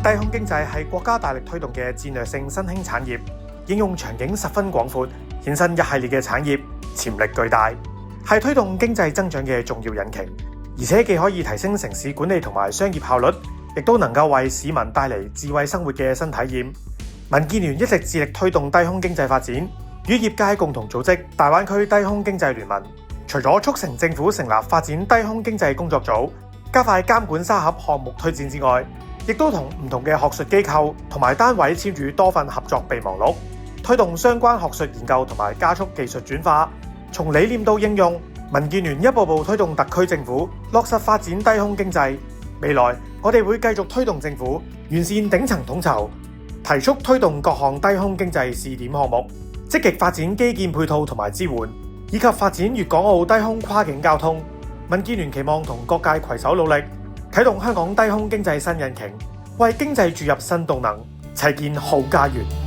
低空經濟係國家大力推動嘅戰略性新興產業，應用場景十分廣闊，衍生一系列嘅產業，潛力巨大，係推動經濟增長嘅重要引擎。而且既可以提升城市管理同埋商業效率，亦都能夠為市民帶嚟智慧生活嘅新體驗。民建聯一直致力推動低空經濟發展，與業界共同組織大灣區低空經濟聯盟。除咗促成政府成立發展低空經濟工作組，加快監管沙盒項目推展之外，亦都同唔同嘅學術機構同埋單位簽署多份合作備忘錄，推動相關學術研究同埋加速技術轉化。從理念到應用，民建聯一步步推動特區政府落實發展低空經濟。未來我哋會繼續推動政府完善頂層統籌，提速推動各項低空經濟試點項目，積極發展基建配套同埋支援，以及發展粵港澳低空跨境交通。民建聯期望同各界攜手努力，啟動香港低空經濟新引擎，為經濟注入新動能，齊建好家園。